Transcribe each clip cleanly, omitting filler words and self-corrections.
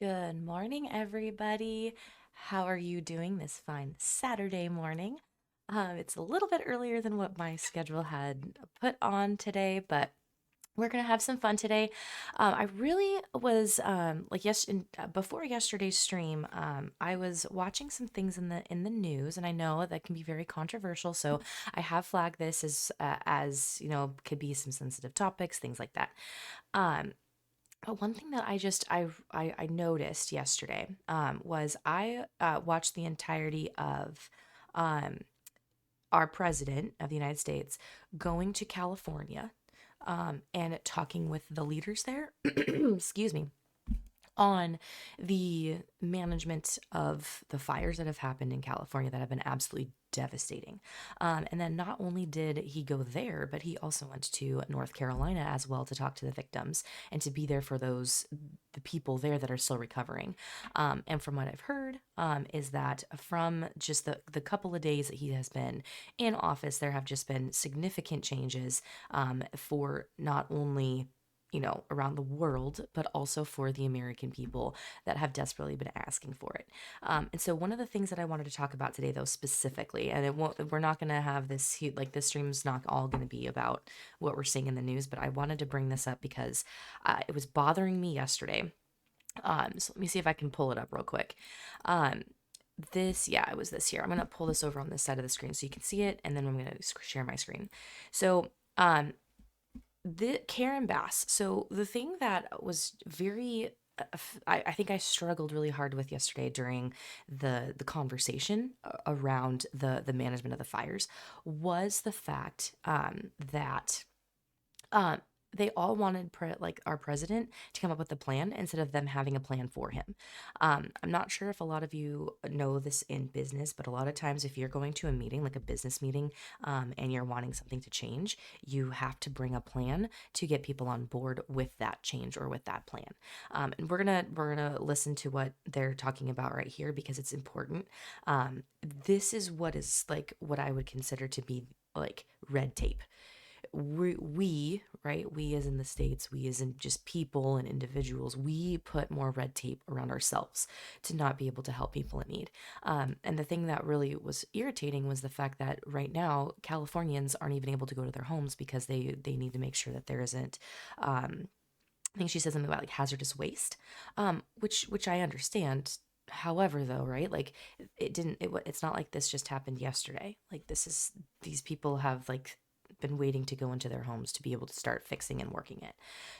Good morning, everybody. How are you doing this fine Saturday morning? It's a little bit earlier than what my schedule had put on today, but we're gonna have some fun today. I really was before yesterday's stream. I was watching some things in the news, and I know that can be very controversial. So I have flagged this as could be some sensitive topics, things like that. Um, but one thing that I noticed yesterday was I watched the entirety of um, our president of the United States going to California and talking with the leaders there. Excuse me, on the management of the fires that have happened in California that have been absolutely devastating. And then not only did he go there, but he also went to North Carolina as well to talk to the victims and to be there for the people there that are still recovering. And from what I've heard, is that from just the couple of days that he has been in office, there have just been significant changes for not only around the world, but also for the American people that have desperately been asking for it. And so, one of the things that I wanted to talk about today, though, specifically, and we're not going to have this stream's not all going to be about what we're seeing in the news, but I wanted to bring this up because it was bothering me yesterday. So let me see if I can pull it up real quick. Um, it was this here. I'm going to pull this over on this side of the screen so you can see it, and then I'm going to share my screen. So, the Karen Bass. So the thing that was very I think I struggled really hard with yesterday during the conversation around the management of the fires was the fact that um, they all wanted like our president to come up with a plan instead of them having a plan for him. I'm not sure if a lot of you know this in business, but a lot of times if you're going to a meeting, like a business meeting, and you're wanting something to change, you have to bring a plan to get people on board with that change or with that plan. And we're gonna listen to what they're talking about right here because it's important. This is what is like what I would consider to be like red tape. Right, we as in the states, we as in just people and individuals, we put more red tape around ourselves to not be able to help people in need. And the thing that really was irritating was the fact that right now Californians aren't even able to go to their homes because they need to make sure that there isn't I think she said something about like hazardous waste, which I understand. However, though, right, like it's not like this just happened yesterday. Like these people have like been waiting to go into their homes to be able to start fixing and working it.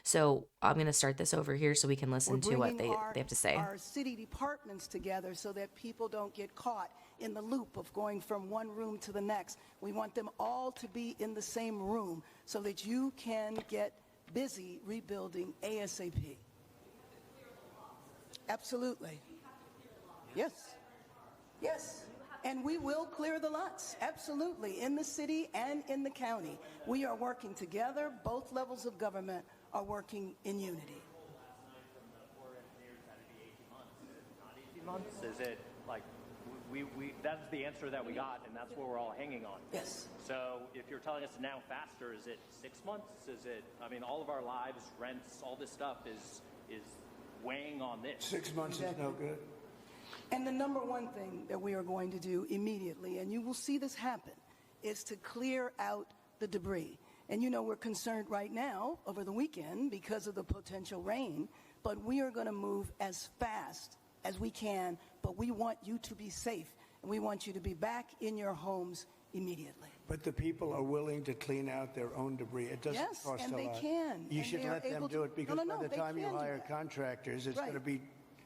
So I'm gonna start this over here so we can We're listen to what bringing they have to say. our city departments together so that people don't get caught in the loop of going from one room to the next. We want them all to be in the same room so that you can get busy rebuilding ASAP. Absolutely. Yes. Yes. And we will clear the lots, absolutely, in the city and in the county. We are working together. Both levels of government are working in unity. Months? Is it like that's the answer that we got, and that's what we're all hanging on? Yes. So if you're telling us now faster, is it 6 months? Is it? I mean, all of our lives, rents, all this stuff is weighing on this. 6 months is no good. And the number one thing that we are going to do immediately, and you will see this happen, is to clear out the debris. And you know we're concerned right now over the weekend because of the potential rain, but we are going to move as fast as we can, but we want you to be safe, and we want you to be back in your homes immediately. But the people are willing to clean out their own debris. It doesn't Yes, cost and a they lot. can, You and should they are let them able do to- it because No, no, by the they time you can do hire that. contractors, it's Right. going to be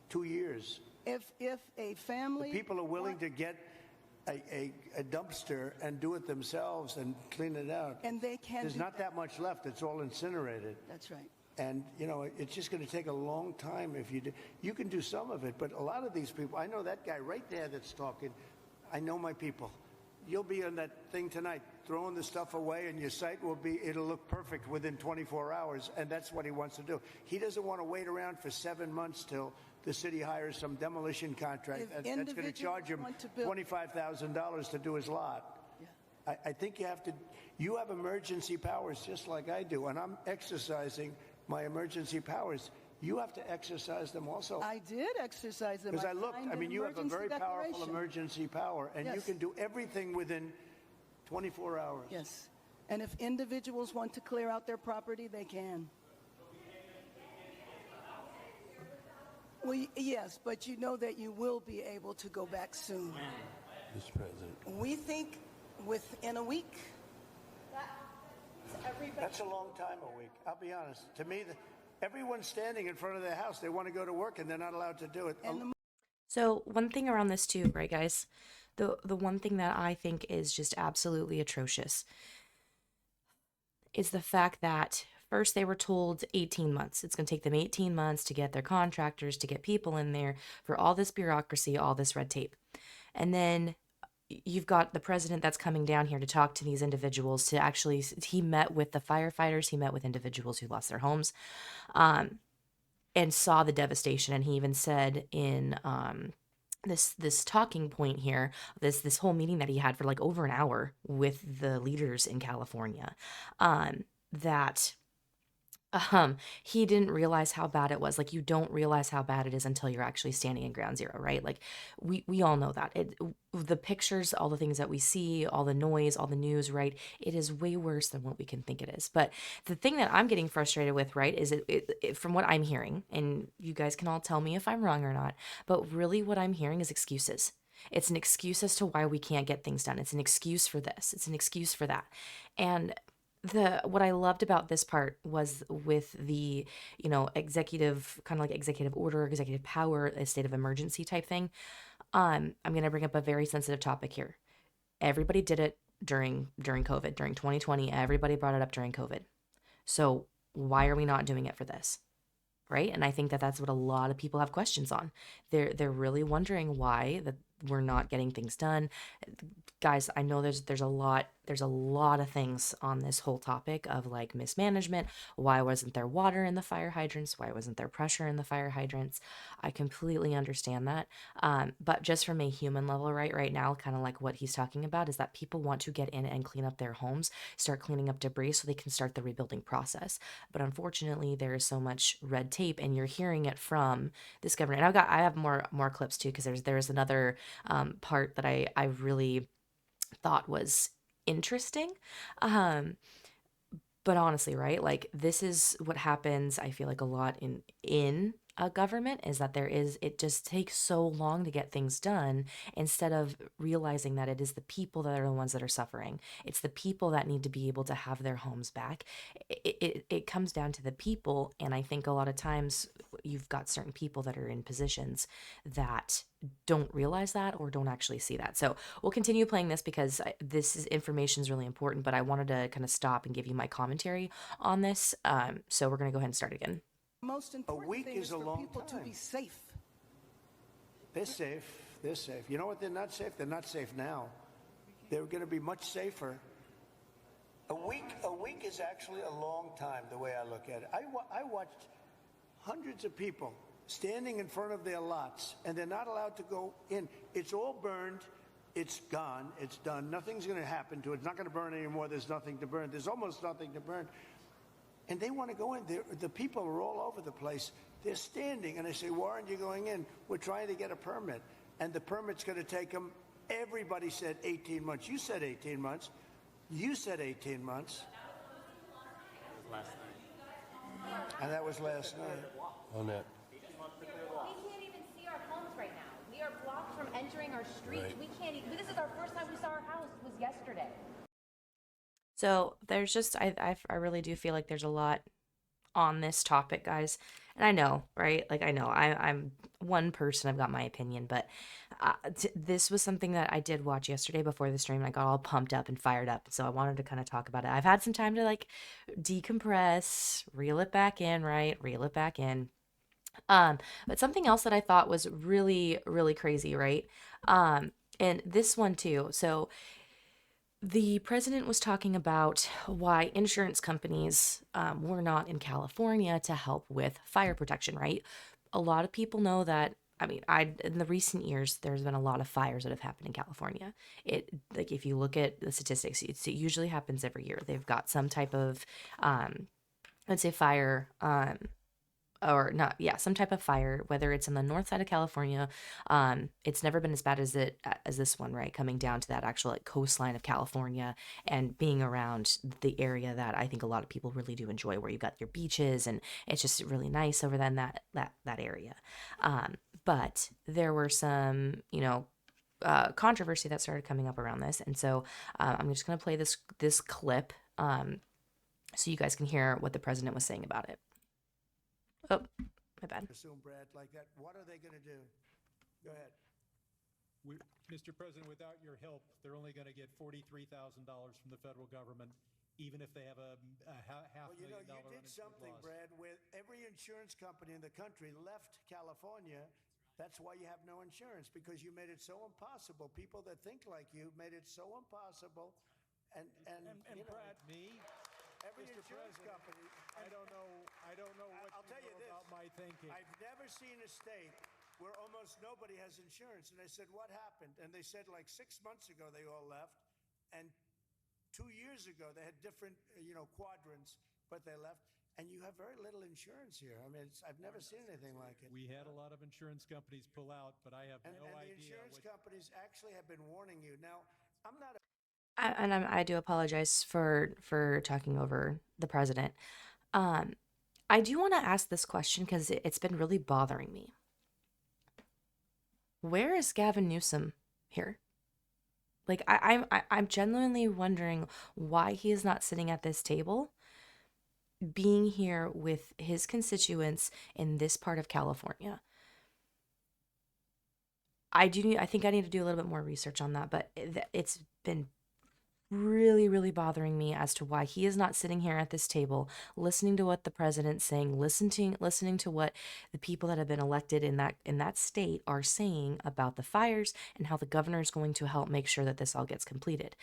2 years. If a family... People are willing to get a dumpster and do it themselves and clean it out. And they can There's do not that much left. It's all incinerated. That's right. And, it's just going to take a long time if you do. You can do some of it, but a lot of these people, I know that guy right there that's talking. I know my people. You'll be on that thing tonight, throwing the stuff away, and your site it'll look perfect within 24 hours, and that's what he wants to do. He doesn't want to wait around for 7 months till the city hires some demolition contract If that's going to individuals charge him want to build- $25,000 to do his lot. Yeah. I think you have emergency powers just like I do, and I'm exercising my emergency powers. you have to exercise them also. I did exercise them. Because I looked, signed I an mean, you have a emergency very powerful declaration. emergency power, and you Yes. can do everything within 24 hours. Yes. And if individuals want to clear out their property, they can. Well, yes, but you know that you will be able to go back soon. Mr. President. We think within a week. That's a long time, a week. I'll be honest. To me, everyone's standing in front of their house. They want to go to work, and they're not allowed to do it. So one thing around this too, right, guys? The one thing that I think is just absolutely atrocious is the fact that first they were told 18 months. It's going to take them 18 months to get their contractors, to get people in there, for all this bureaucracy, all this red tape. And then you've got the president that's coming down here to talk to these individuals, to actually, he met with the firefighters, he met with individuals who lost their homes, and saw the devastation. And he even said in this talking point here, this whole meeting that he had for like over an hour with the leaders in California, that he didn't realize how bad it was. Like, you don't realize how bad it is until you're actually standing in ground zero, right? Like, we all know that. The pictures, all the things that we see, all the noise, all the news, right? It is way worse than what we can think it is. But the thing that I'm getting frustrated with, right, is it from what I'm hearing, and you guys can all tell me if I'm wrong or not, but really what I'm hearing is excuses. It's an excuse as to why we can't get things done. It's an excuse for this. It's an excuse for that. And what I loved about this part was with the, executive, kind of like executive order, executive power, a state of emergency type thing. I'm going to bring up a very sensitive topic here. Everybody did it during COVID, during 2020. Everybody brought it up during COVID. So why are we not doing it for this? Right? And I think that that's what a lot of people have questions on. They're really wondering why that we're not getting things done. Guys, I know there's a lot of things on this whole topic of like mismanagement. Why wasn't there water in the fire hydrants? Why wasn't there pressure in the fire hydrants? I completely understand that. But just from a human level, right now, kind of like what he's talking about is that people want to get in and clean up their homes, start cleaning up debris so they can start the rebuilding process. But unfortunately, there is so much red tape, and you're hearing it from this government. And I have more clips too, because there's another part that I really thought was interesting. But honestly, right, like, this is what happens, I feel like, a lot in a government, is that it just takes so long to get things done, instead of realizing that it is the people that are the ones that are suffering. It's the people that need to be able to have their homes back. It comes down to the people, and I think a lot of times you've got certain people that are in positions that don't realize that or don't actually see that. So we'll continue playing this because information is really important, but I wanted to kind of stop and give you my commentary on this. So we're going to go ahead and start again. Most important week thing is is a for long people time. to be safe. They're safe. They're safe. You know what? They're not safe. They're not safe now. They're going to be much safer. A week is actually a long time, the way I look at it. I watched hundreds of people standing in front of their lots, and they're not allowed to go in. It's all burned. It's gone. It's done. Nothing's going to happen to it. It's not going to burn anymore. There's nothing to burn. There's almost nothing to burn. And they want to go in. The people are all over the place. They're standing, and they say, why aren't you going in? We're trying to get a permit. And the permit's going to take them, everybody said 18 months. You said 18 months. You said 18 months. And that was last night. On that. We can't even see our homes right now. We are blocked from entering our streets. Right. We can't even, this is our first time we saw our house was yesterday. So there's just, I really do feel like there's a lot on this topic, guys. And I know, right? Like, I know I'm one person, I've got my opinion, but this was something that I did watch yesterday before the stream. And I got all pumped up and fired up. So I wanted to kind of talk about it. I've had some time to like decompress, reel it back in, right? Reel it back in. But something else that I thought was really, really crazy, right? And this one too. So the president was talking about why insurance companies were not in California to help with fire protection, right? A lot of people know that. I mean, in the recent years, there's been a lot of fires that have happened in California. Like, if you look at the statistics, it usually happens every year. They've got some type of, I'd say, fire or not, yeah, some type of fire, whether it's in the north side of California. It's never been as bad as this one, right? Coming down to that actual like coastline of California and being around the area that I think a lot of people really do enjoy, where you've got your beaches and it's just really nice over then that area. But there were some, controversy that started coming up around this, and so I'm just gonna play this clip, so you guys can hear what the president was saying about it. Oh, my bad. Assume, Brad, like that. What are they going to do? Go ahead. Mr. President, without your help, they're only going to get $43,000 from the federal government, even if they have a half Well, you million dollar did uninsured something, loss. Brad, where every insurance company in the country left California. That's why you have no insurance, because you made it so impossible. People that think like you made it so impossible. And Brad, me? every Mr. insurance President, company. I don't know what I'll tell you this. about my thinking. I've never seen a state where almost nobody has insurance. And I said, what happened? And they said like 6 months ago they all left. And 2 years ago they had different, quadrants, but they left. And you have very little insurance here. I mean, I've never seen anything like it. We had a lot of insurance companies pull out, but I have no And the idea insurance companies actually have been warning you. Now, I'm not a I do apologize for talking over the president. I do want to ask this question because it's been really bothering me. Where is Gavin Newsom here? Like I'm genuinely wondering why he is not sitting at this table, being here with his constituents in this part of California. I think I need to do a little bit more research on that, but it's been really, really bothering me as to why he is not sitting here at this table, listening to what the president's saying, listening to what the people that have been elected in that state are saying about the fires and how the governor is going to help make sure that this all gets completed.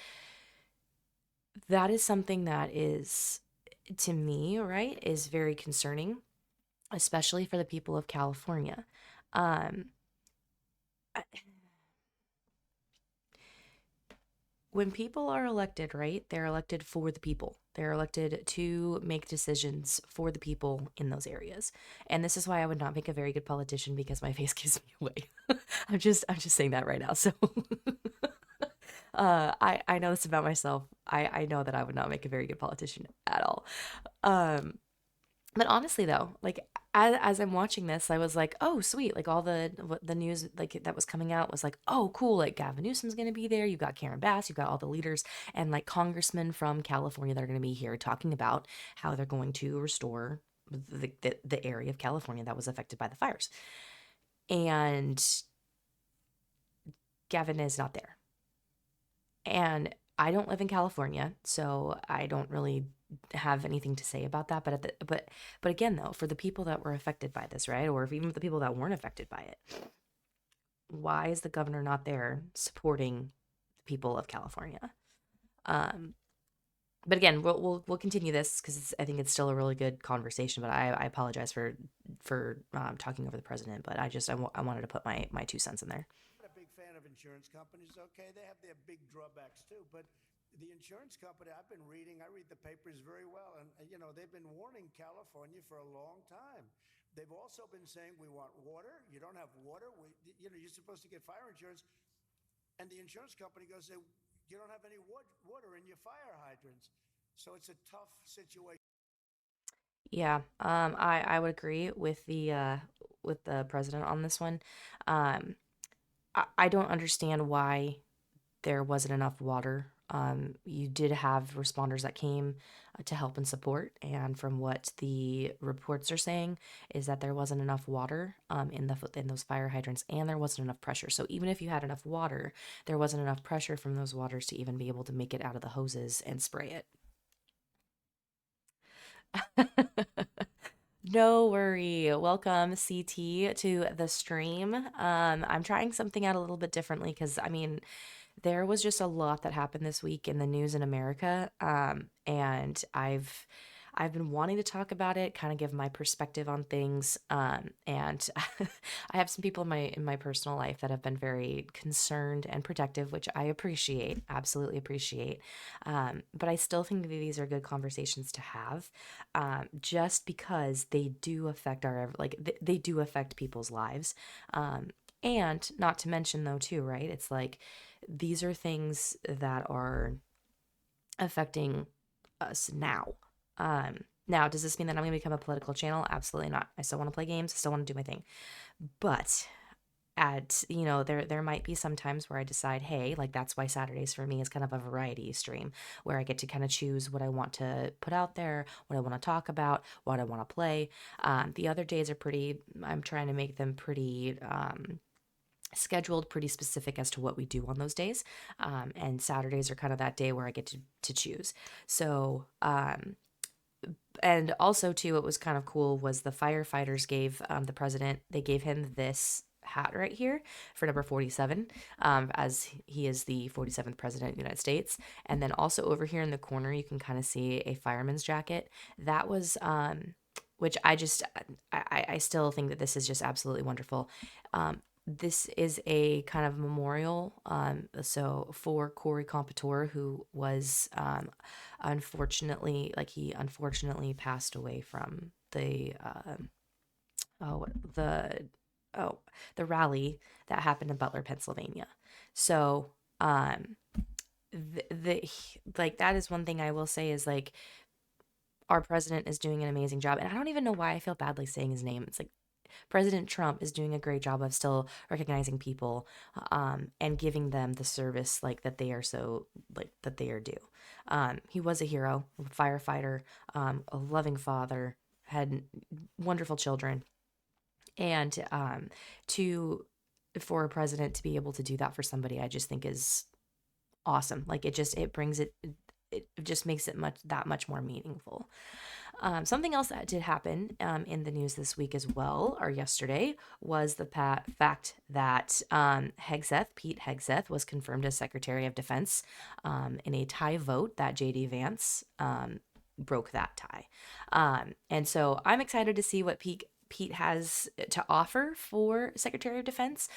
That is something that is, to me, right, is very concerning, especially for the people of California. When people are elected, right, they're elected for the people. They're elected to make decisions for the people in those areas. And this is why I would not make a very good politician, because my face gives me away. I'm just saying that right now. So I know this about myself. I know that I would not make a very good politician at all. But honestly though, like as I'm watching this, I was like, oh sweet, like all the news like that was coming out was like, oh cool, like Gavin Newsom's gonna be there. You've got Karen Bass, you've got all the leaders and like congressmen from California that are gonna be here talking about how they're going to restore the area of California that was affected by the fires. And Gavin is not there. And I don't live in California, so I don't really have anything to say about that. But again, though, for the people that were affected by this, right, or even the people that weren't affected by it, why is the governor not there supporting the people of California? But again, we'll continue this because I think it's still a really good conversation. But I apologize for talking over the president. But I wanted to put my 2 cents in there. I'm not a big fan of insurance companies. Okay, they have their big drawbacks too, but the insurance company, I read the papers very well, and they've been warning California for a long time. They've also been saying, we want water. You don't have water. You're supposed to get fire insurance, and the insurance company goes, you don't have any water in your fire hydrants. So it's a tough situation. Yeah, I would agree with the president on this one. I don't understand why there wasn't enough water. You did have responders that came to help and support, and from what the reports are saying is that there wasn't enough water in those fire hydrants, and there wasn't enough pressure. So even if you had enough water, there wasn't enough pressure from those waters to even be able to make it out of the hoses and spray it. No worry. Welcome, CT, to the stream. I'm trying something out a little bit differently because, I mean, there was just a lot that happened this week in the news in America. And I've been wanting to talk about it, kind of give my perspective on things. And I have some people in my personal life that have been very concerned and protective, which I appreciate, absolutely appreciate. But I still think that these are good conversations to have, just because they do affect they do affect people's lives. And not to mention though too, right? It's like these are things that are affecting us now. Now, does this mean that I'm going to become a political channel? Absolutely not. I still want to play games. I still want to do my thing. But there might be some times where I decide, hey, like that's why Saturdays for me is kind of a variety stream where I get to kind of choose what I want to put out there, what I want to talk about, what I want to play. The other days are I'm trying to make them pretty scheduled, pretty specific as to what we do on those days. And Saturdays are kind of that day where I get to choose. So, and also too, what was kind of cool was the firefighters gave the president, they gave him this hat right here for number 47, as he is the 47th president of the United States. And then also over here in the corner, you can kind of see a fireman's jacket. That was, which I still think that this is just absolutely wonderful. This is a kind of memorial, so for Corey Competore, who was he unfortunately passed away from the the rally that happened in Butler, Pennsylvania. So that is one thing I will say is like our president is doing an amazing job, and I don't even know why I feel badly saying his name. It's like President Trump is doing a great job of still recognizing people, and giving them the service that they are due. He was a hero, a firefighter, a loving father, had wonderful children, and for a president to be able to do that for somebody, I just think is awesome. Like it just makes it that much more meaningful. Something else that did happen in the news this week as well, or yesterday, was the fact that Pete Hegseth, was confirmed as Secretary of Defense in a tie vote that J.D. Vance broke that tie. And so I'm excited to see what Pete has to offer for Secretary of Defense.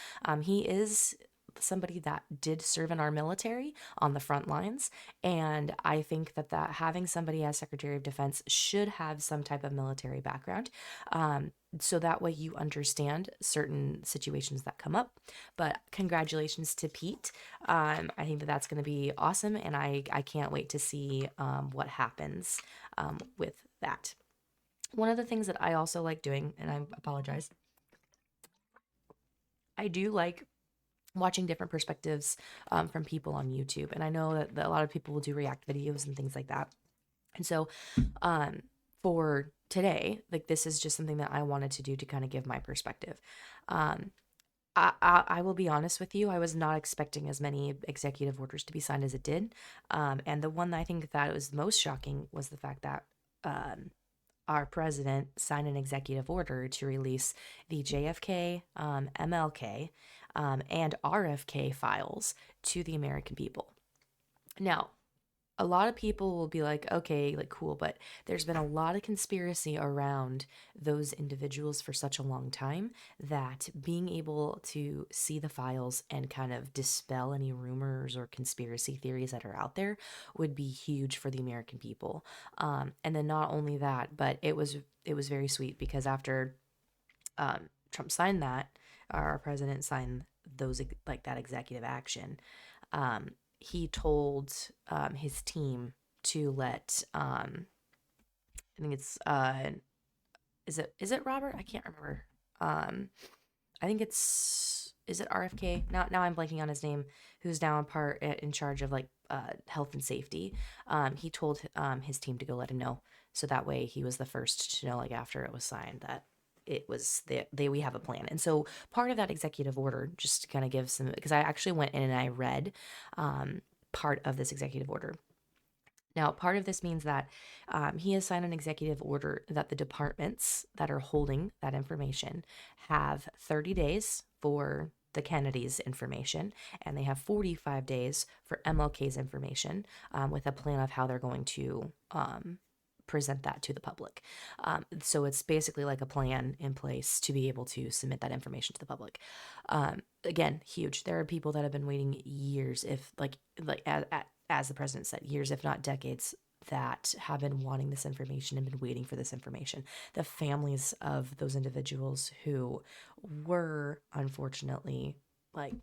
He is somebody that did serve in our military on the front lines, and I think that having somebody as Secretary of Defense should have some type of military background, so that way you understand certain situations that come up. But congratulations to Pete. I think that that's going to be awesome, and I can't wait to see what happens with that. One of the things that I also like doing, and I apologize, I do like watching different perspectives from people on YouTube. And I know that a lot of people will do react videos and things like that. And so for today, this is just something that I wanted to do to kind of give my perspective. I will be honest with you, I was not expecting as many executive orders to be signed as it did. And the one that I think that was most shocking was the fact that our president signed an executive order to release the JFK, MLK, and RFK files to the American people. Now, a lot of people will be like, okay, cool, but there's been a lot of conspiracy around those individuals for such a long time that being able to see the files and kind of dispel any rumors or conspiracy theories that are out there would be huge for the American people. And then not only that, but it was very sweet because after Trump signed that, our president signed those that executive action, he told his team to let I think it's is it Robert? I can't remember. I think is it RFK? Now I'm blanking on his name, who's now in charge of health and safety. He told his team to go let him know, so that way he was the first to know after it was signed that it was we have a plan. And so part of that executive order, just to kind of give some, because I actually went in and I read part of this executive order. Now, part of this means that he has signed an executive order that the departments that are holding that information have 30 days for the Kennedys' information, and they have 45 days for MLK's information, with a plan of how they're going to present that to the public. So it's basically like a plan in place to be able to submit that information to the public. Again, huge. There are people that have been waiting years, if like as the president said, years, if not decades, that have been wanting this information and been waiting for this information. The families of those individuals who were unfortunately like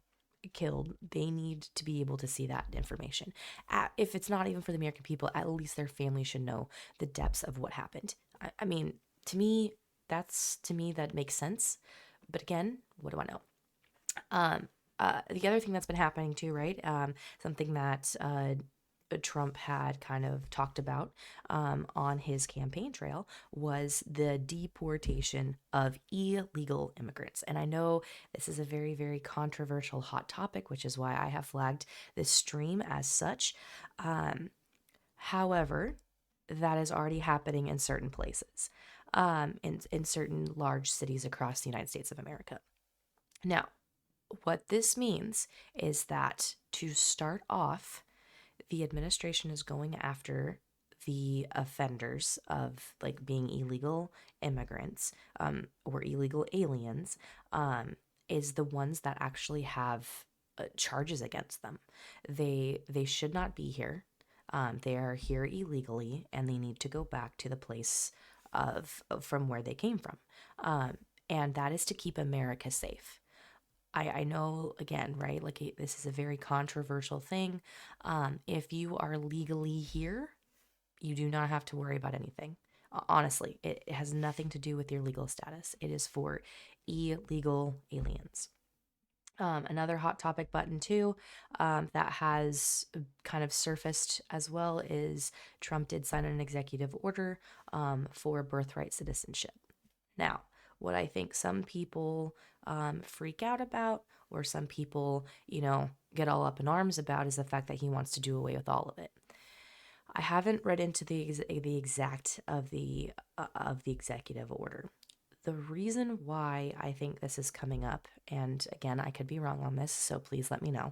killed, they need to be able to see that information. If it's not even for the American people, at least their family should know the depths of what happened. I mean, to me, that makes sense. But again, what do I know? The other thing that's been happening too, right? Something that Trump had kind of talked about on his campaign trail was the deportation of illegal immigrants. And I know this is a very, very controversial hot topic, which is why I have flagged this stream as such. However, that is already happening in certain places, in certain large cities across the United States of America. Now, what this means is that to start off, the administration is going after the offenders of like being illegal immigrants or illegal aliens, is the ones that actually have charges against them. They should not be here. They are here illegally, and they need to go back to the place from where they came from, and that is to keep America safe. I know, again, right, like this is a very controversial thing. If you are legally here, you do not have to worry about anything. Honestly, it has nothing to do with your legal status. It is for illegal aliens. Another hot topic button too, that has kind of surfaced as well, is Trump did sign an executive order for birthright citizenship. Now, what I think some people freak out about, or some people, get all up in arms about, is the fact that he wants to do away with all of it. I haven't read into the exact of the executive order. The reason why I think this is coming up, and again, I could be wrong on this, so please let me know,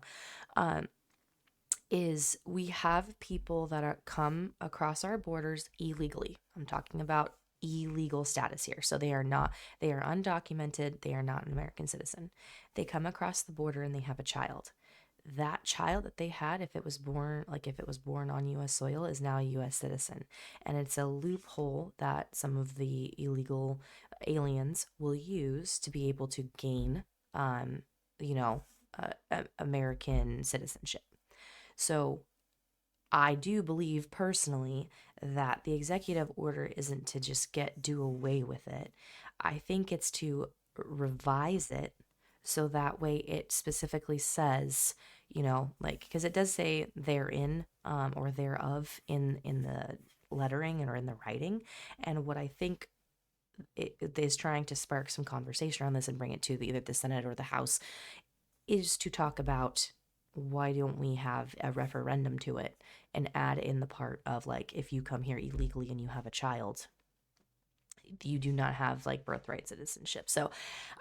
is we have people that are come across our borders illegally. I'm talking about illegal status here. So they are undocumented. They are not an American citizen. They come across the border and they have a child. That child that they had, if it was born on U.S. soil, is now a U.S. citizen. And it's a loophole that some of the illegal aliens will use to be able to gain, American citizenship. So I do believe personally that the executive order isn't to just do away with it. I think it's to revise it so that way it specifically says, because it does say therein or thereof in the lettering or in the writing. And what I think it is trying to spark some conversation around this and bring it to either the Senate or the House is to talk about, why don't we have a referendum to it and add in the part of like, if you come here illegally and you have a child, you do not have like birthright citizenship. So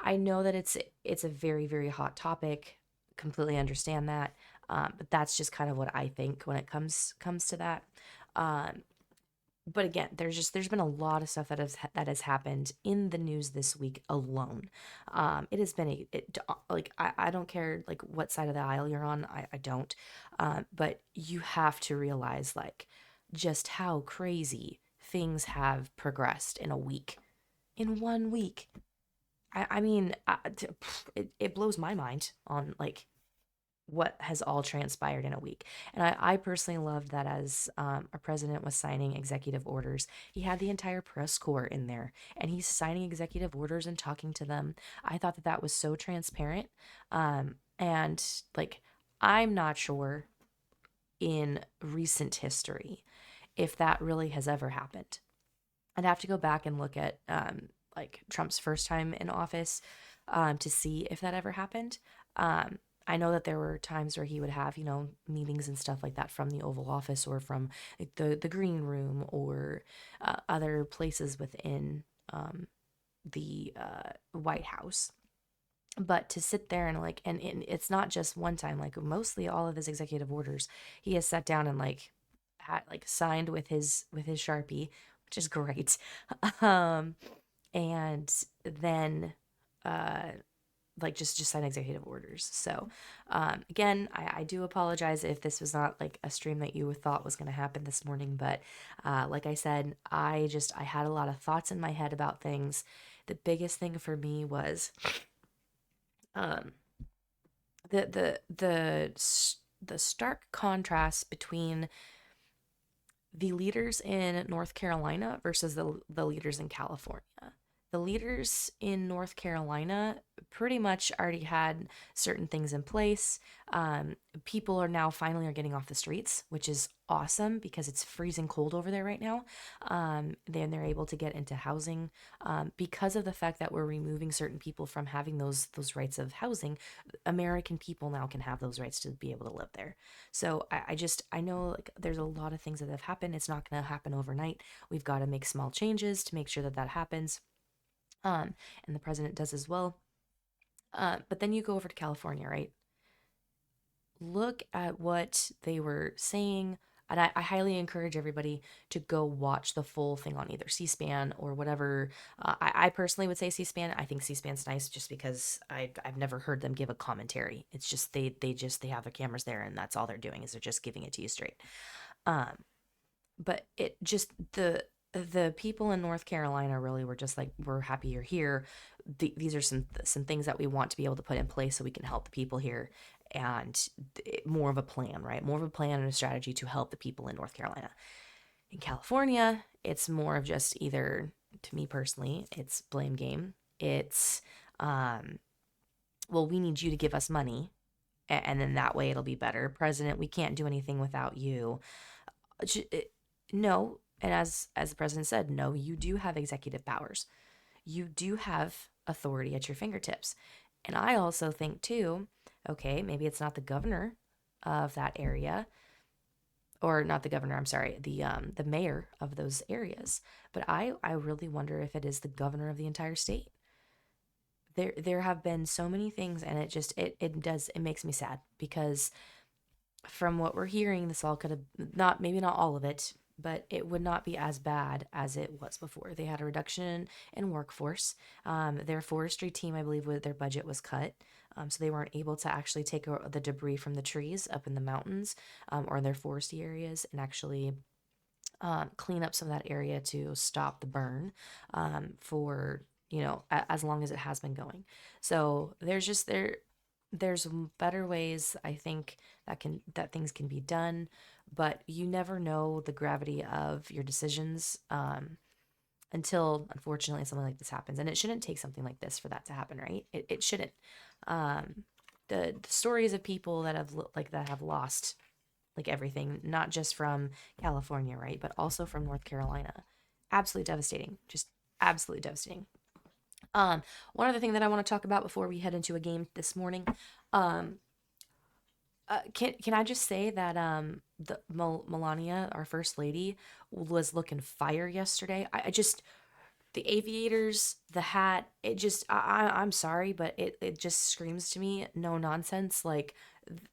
I know that it's a very, very hot topic. Completely understand that. But that's just kind of what I think when it comes to that. But again, there's been a lot of stuff that has happened in the news this week alone. It has been I don't care like what side of the aisle you're on. I don't. But you have to realize like just how crazy things have progressed in a week, in 1 week. I mean, it blows my mind on like what has all transpired in a week. And I personally loved that as our president was signing executive orders, he had the entire press corps in there and he's signing executive orders and talking to them. I thought that was so transparent. And like, I'm not sure in recent history if that really has ever happened. I'd have to go back and look at like Trump's first time in office to see if that ever happened. I know that there were times where he would have, meetings and stuff like that from the Oval Office or from like the Green Room or other places within the White House. But to sit there and like, and it's not just one time, like mostly all of his executive orders, he has sat down and like had like signed with his Sharpie which is great. Um, and then like just sign executive orders. So again, I do apologize if this was not like a stream that you thought was going to happen this morning, but like I said, I had a lot of thoughts in my head about things. The biggest thing for me was um the stark contrast between the leaders in North Carolina versus the leaders in California. The leaders in North Carolina pretty much already had certain things in place. People are now finally are getting off the streets, which is awesome because it's freezing cold over there right now. Then they're able to get into housing because of the fact that we're removing certain people from having those rights of housing. American people now can have those rights to be able to live there. So I know like there's a lot of things that have happened. It's not going to happen overnight. We've got to make small changes to make sure that happens. And the president does as well. But then you go over to California, right? Look at what they were saying. And I highly encourage everybody to go watch the full thing on either C-SPAN or whatever. I personally would say C-SPAN. I think C-SPAN's nice just because I've never heard them give a commentary. It's just they have their cameras there and that's all they're doing is they're just giving it to you straight. But it just the people in North Carolina really were just like, we're happy you're here. These are some things that we want to be able to put in place so we can help the people here, and more of a plan, right? More of a plan and a strategy to help the people in North Carolina. In California, it's more of just either, to me personally, it's blame game. It's, well, we need you to give us money, and then that way it'll be better. President, we can't do anything without you. No, and as the president said, no, you do have executive powers. You do have authority at your fingertips. And I also think too, okay, maybe it's not the governor of that area, or not the governor, I'm sorry, the mayor of those areas, but I really wonder if it is the governor of the entire state. There have been so many things, and it makes me sad because from what we're hearing, this all could have maybe not all of it, but it would not be as bad as it was before. They had a reduction in workforce. Their forestry team, I believe, their budget was cut. So they weren't able to actually take the debris from the trees up in the mountains or in their foresty areas and actually clean up some of that area to stop the burn for, as long as it has been going. So there's better ways, I think, that things can be done, but you never know the gravity of your decisions until, unfortunately, something like this happens. And it shouldn't take something like this for that to happen, right? It shouldn't. The stories of people that have lost like everything, not just from California, right, but also from North Carolina, absolutely devastating. Just absolutely devastating. One other thing that I want to talk about before we head into a game this morning, can I just say that the Melania, our first lady, was looking fire yesterday. I just the aviators, the hat, it just I'm sorry, but it just screams to me no nonsense. Like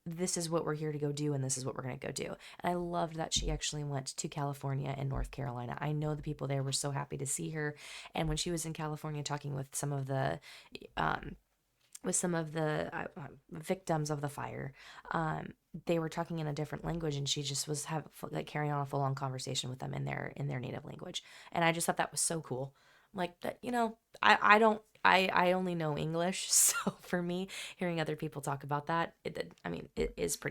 this is what we're here to go do, and this is what we're gonna go do. And I loved that she actually went to California and North Carolina. I know the people there were so happy to see her, and when she was in California talking with some of the victims of the fire, they were talking in a different language, and she just was carrying on a full-on conversation with them in their native language. And I just thought that was so cool. Like that, I only know English, so for me, hearing other people talk about that, it is pretty